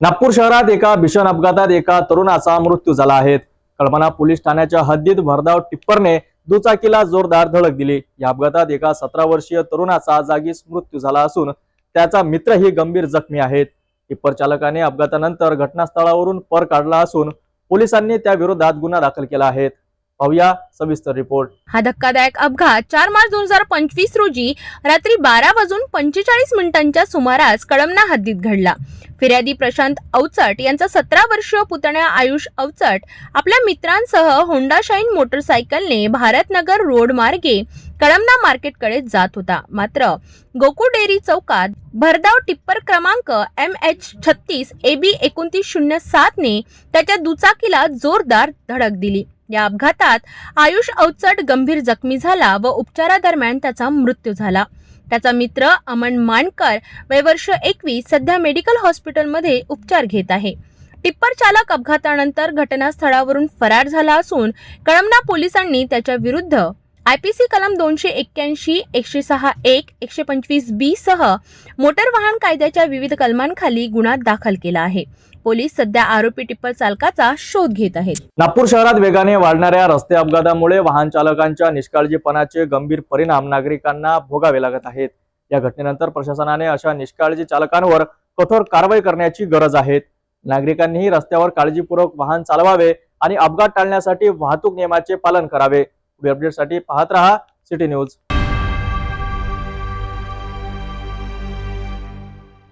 नागपूर शहरात एका भीषण अपघातात एका तरुणाचा मृत्यू झाला आहे। कळमना पोलीस ठाण्याच्या हद्दीत भरधाव टिप्परने दुचाकीला जोरदार धडक दिली। या अपघातात एका 17 वर्षीय तरुणाचा जागीच मृत्यू झाला असून त्याचा मित्रही गंभीर जखमी आहेत। टिप्पर चालकाने अपघातानंतर घटनास्थळावरून पळ काढला असून पोलिसांनी त्या विरोधात गुन्हा दाखल केला आहे। पाहूया सविस्तर रिपोर्ट। हा धक्कादायक अपघात 4 मार्च 2025 रोजी रात्री 12:45 सुमारास कळमना हद्दीत घडला। फिर्यादी प्रशांत अवचट यांचा 17 वर्षीय पुतण्या आयुष अवचट आपल्या मित्रांसह होंडा शाईन मोटरसायकलने भारतनगर रोड मार्गे कळमना मार्केटकडे जात होता। मात्र गोकुळ डेअरी चौकात भरधाव टिप्पर क्रमांक MH36 AB 2907 ने त्याच्या दुचाकीला जोरदार धडक दिली। या अपघातात आयुष अवचट गंभीर जखमी झाला व उपचारादरम्यान त्याचा मृत्यू झाला। त्याचा मित्र अमन मानकर वय वर्ष 21 सध्या मेडिकल हॉस्पिटलमध्ये उपचार घेत आहे। टिप्पर चालक अपघातानंतर घटनास्थळावरून फरार झाला असून कळमना पोलिसांनी त्याच्या विरुद्ध IPC कलम 281, 106(1), 125(b) सह मोटर वाहन कायद्याच्या विविध कलमांखाली गुन्हा दाखल केला आहे। पोलीस सध्या आरोपी टिप्पर चालकाचा शोध घेत आहेत। नागपूर शहरात वेगाने वाढणाऱ्या रस्ते अपघातामुळे वाहन चालकांच्या निष्काळजीपणाचे गंभीर परिणाम नागरिकांना भोगावे लागत आहेत। या घटनेनंतर प्रशासनाने अशा निष्काळजी चालकांवर कठोर कारवाई करण्याची गरज आहे। नागरिकांनीही रस्त्यावर काळजीपूर्वक वाहन चालवावे आणि अपघात टाळण्यासाठी वाहतूक नियमाचे पालन करावे। अपडेटसाठी पाहत रहा सिटी न्यूज।